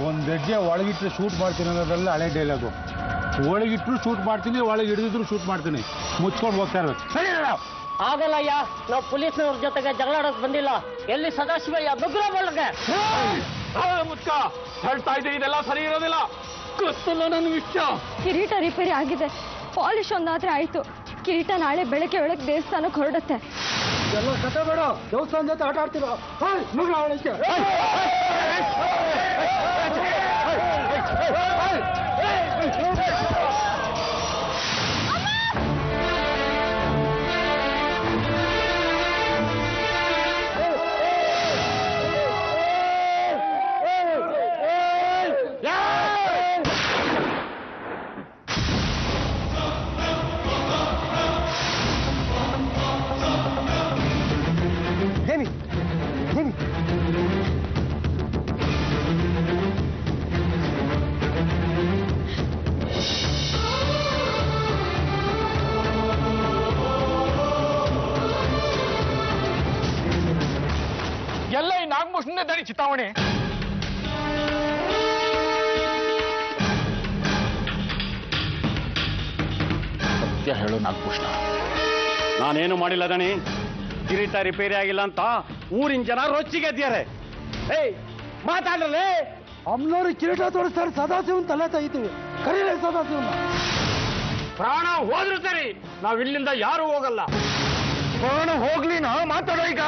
ಒಂದು ಹೆಜ್ಜೆ ಒಳಗಿಟ್ಟರೆ ಶೂಟ್ ಮಾಡ್ತೀನಿ ಅನ್ನೋದ್ರಲ್ಲಿ ಹಳೆ ಡೈಲಾಗು. ಒಳಗಿಟ್ರು ಶೂಟ್ ಮಾಡ್ತೀನಿ, ಒಳಗೆ ಹಿಡಿದಿದ್ರು ಶೂಟ್ ಮಾಡ್ತೀನಿ. ಮುಚ್ಕೊಂಡು ಹೋಗ್ತಾ ಇರ್ಬೇಕು. ಆಗಲ್ಲಯ್ಯ, ನಾವು ಪೊಲೀಸ್ನವ್ರ ಜೊತೆಗೆ ಜಗಳಾಡೋಕೆ ಬಂದಿಲ್ಲ. ಎಲ್ಲಿ ಸದಾಶಿವಯ್ಯ ಬಗ್ರ ಒಳಗೆ ಮುಚ್ಕ ಹೇಳ್ತಾ ಇದ್ದೆ, ಇದೆಲ್ಲ ಸರಿ ಇರೋದಿಲ್ಲ. ಗೊತ್ತಲ್ಲ ನನ್ನ ವಿಷಯ. ಕಿರೀಟ ರಿಪೇರಿ ಆಗಿದೆ, ಪಾಲಿಶ್ ಒಂದಾದ್ರೆ ಆಯ್ತು. ಕಿರೀಟ ನಾಳೆ ಬೆಳಗ್ಗೆ ಒಳಗೆ ದೇವಸ್ಥಾನಕ್ಕೆ ಹೊರಡುತ್ತೆ. ಎಲ್ಲ ಕತೆ ಬೇಡ, ದೇವಸ್ಥಾನ ಜೊತೆ ಆಟ ಆಡ್ತೀರ. ಎಲ್ಲ ಈ ನಾಗಭೂಷಣ ದಣಿ ಚಿತಾವಣೆ. ಸತ್ಯ ಹೇಳು ನಾಗಭೂಷಣ. ನಾನೇನು ಮಾಡಿಲ್ಲ ದಣಿ. ಕಿರೀಟ ರಿಪೇರಿ ಆಗಿಲ್ಲ ಅಂತ ಊರಿನ ಜನ ರೊಚ್ಚಿಗೆದ್ದಿದ್ದಾರೆ. ಏಯ್ ಮಾತಾಡ್ರಲ್ಲೇ. ಅಮ್ಮನವ್ರು ಕಿರೀಟ ತೋರಿಸ್ತಾರೆ, ಸದಾಶಿವನ್ ತಲೆ ತೆಗಿತೀವಿ. ಕರೀಲೇ ಸದಾಶಿವನ್ನ. ಪ್ರಾಣ ಹೋದ್ರು ಸರಿ, ನಾವ್ ಇಲ್ಲಿಂದ ಯಾರು ಹೋಗಲ್ಲ. ಪ್ರಾಣ ಹೋಗ್ಲಿ, ನಾ ಮಾತಾಡೋ ಈಗ.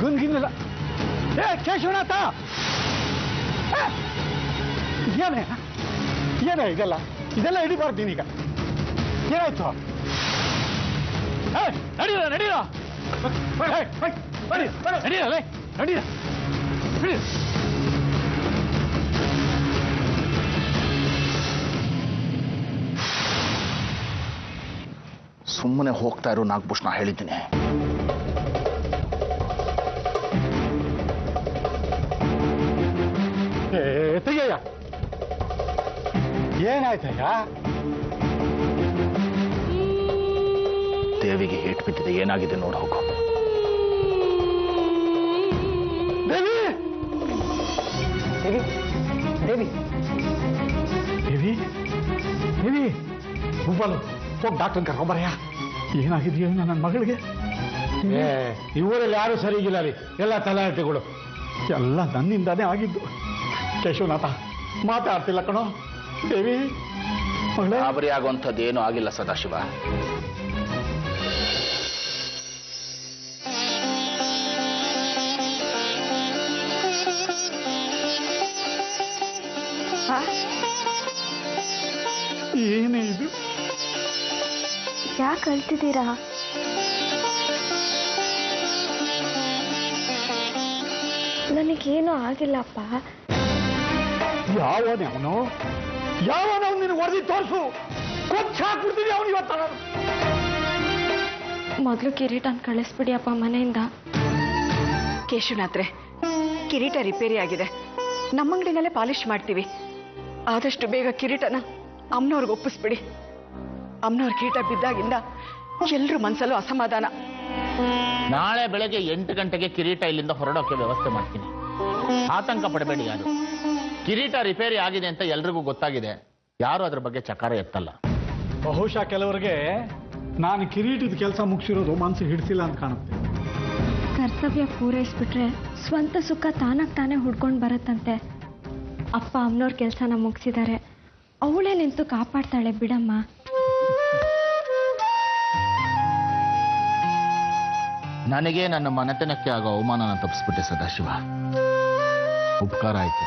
ಗನ್ಗಿನ್ನಲ್ಲ. ಕೇಶವನಾಥ, ಏನೇ ಏನೇ ಇದೆಲ್ಲ ಹಿಡಿಬಾರ್ದು ನೀನೀಗ. ಏನಾಯ್ತು? ನಡೀರ ನಡೀರ ನಡೀರಲ್ಲೇ ನಡೀರ. ಸುಮ್ಮನೆ ಹೋಗ್ತಾ ಇರೋ ನಾಗಭೂಷಣ, ಹೇಳಿದ್ದೀನಿ. ತೆಗೆಯ. ಏನಾಯ್ತಯ್ಯ? ದೇವಿಗೆ ಏಟ್ ಬಿದ್ದಿದೆ, ಏನಾಗಿದೆ ನೋಡ್ ಹೋಗು. ದೇವಿ ದೇವಿ ದೇವಿ ದೇವಿ ದೇವಿ ಗುಬ್ಬಲು ಹೋಗಿ ಡಾಕ್ಟರ್ ಕರ್ಕೊಂಬರಯ್ಯ. ಏನಾಗಿದೆಯೋ ನನ್ನ ಮಗಳಿಗೆ? ಈ ಊರಲ್ಲಿ ಯಾರು ಸರಿಗಿಲ್ಲ ರೀ, ಎಲ್ಲ ತಲಾಟೆಗಳು. ಎಲ್ಲ ನನ್ನಿಂದಾನೇ ಆಗಿದ್ದು. ಕೇಶವನಾಥ ಮಾತಾಡ್ತಿಲ್ಲ ಕಣೋ. ದೇವಿ ಗಾಬರಿ ಆಗುವಂಥದ್ದು ಏನೂ ಆಗಿಲ್ಲ ಸದಾಶಿವ. ಏನೇ ಇದು? ಯಾಕೆ ಅಳ್ತಿದ್ದೀರಾ? ನನಗೇನೂ ಆಗಿಲ್ಲಪ್ಪ. ಯಾವನವನು ನಿನ್ನ ವರದಿ ತೋರಿಸು, ಕೊಚ್ಚ ಹಾಕ್ಬಿಡ್ತೀನಿ ಅವನು ಇವತ್ತ. ಮೊದಲು ಕಿರೀಟನ ಕಳಿಸ್ಬಿಡಿ ಅಪ್ಪ ಮನೆಯಿಂದ. ಕೇಶವನಾಥ್ರೆ, ಕಿರೀಟ ರಿಪೇರಿ ಆಗಿದೆ, ನಮ್ಮಂಗಡಿನಲ್ಲೇ ಪಾಲಿಶ್ ಮಾಡ್ತೀವಿ. ಆದಷ್ಟು ಬೇಗ ಕಿರೀಟನ ಅಮ್ಮನವ್ರಿಗೆ ಒಪ್ಪಿಸ್ಬಿಡಿ. ಅಮ್ಮನವ್ರ ಕಿರೀಟ ಬಿದ್ದಾಗಿಂದ ಎಲ್ರ ಮನ್ಸಲ್ಲೂ ಅಸಮಾಧಾನ. ನಾಳೆ ಬೆಳಗ್ಗೆ 8 ಗಂಟೆಗೆ ಕಿರೀಟ ಇಲ್ಲಿಂದ ಹೊರಡೋಕೆ ವ್ಯವಸ್ಥೆ ಮಾಡ್ತೀನಿ. ಆತಂಕ ಪಡಬೇಡಿ ಯಾರು. ಕಿರೀಟ ರಿಪೇರಿ ಆಗಿದೆ ಅಂತ ಎಲ್ರಿಗೂ ಗೊತ್ತಾಗಿದೆ, ಯಾರು ಅದ್ರ ಬಗ್ಗೆ ಚಕಾರ ಎತ್ತಲ್ಲ. ಬಹುಶಃ ಕೆಲವರಿಗೆ ನಾನು ಕಿರೀಟದ ಕೆಲಸ ಮುಗಿಸಿರೋದು ಮನಸ್ಸು ಹಿಡಿಸಿಲ್ಲ ಅಂತ ಕಾಣುತ್ತೆ. ಕರ್ತವ್ಯ ಪೂರೈಸ್ಬಿಟ್ರೆ ಸ್ವಂತ ಸುಖ ತಾನಾಗ್ ತಾನೇ ಹುಡ್ಕೊಂಡು ಬರುತ್ತಂತೆ. ಅಪ್ಪ ಅಮ್ಮನವ್ರ ಕೆಲಸನ ಮುಗಿಸಿದ್ದಾರೆ, ಅವಳೇ ನಿಂತು ಕಾಪಾಡ್ತಾಳೆ ಬಿಡಮ್ಮ. ನನಗೆ ನನ್ನ ಮನೆತನಕ್ಕೆ ಆಗೋ ಅವಮಾನನ ತಪ್ಪಿಸ್ಬಿಟ್ಟೆ ಸದಾಶಿವ. ಉಪಕಾರ ಆಯ್ತು.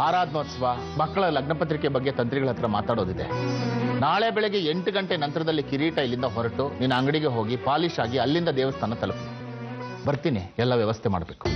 ಆರಾಧನೋತ್ಸವ, ಮಕ್ಕಳ ಲಗ್ನ ಪತ್ರಿಕೆ ಬಗ್ಗೆ ತಂತ್ರಿಗಳ ಹತ್ರ ಮಾತಾಡೋದಿದೆ. ನಾಳೆ ಬೆಳಗ್ಗೆ 8 ಗಂಟೆ ನಂತರದಲ್ಲಿ ಕಿರೀಟ ಇಲ್ಲಿಂದ ಹೊರಟು ನಿನ್ನ ಅಂಗಡಿಗೆ ಹೋಗಿ ಪಾಲಿಶ್ ಆಗಿ ಅಲ್ಲಿಂದ ದೇವಸ್ಥಾನ ತಲುಪಿ ಬರ್ತೀನಿ. ಎಲ್ಲ ವ್ಯವಸ್ಥೆ ಮಾಡಬೇಕು.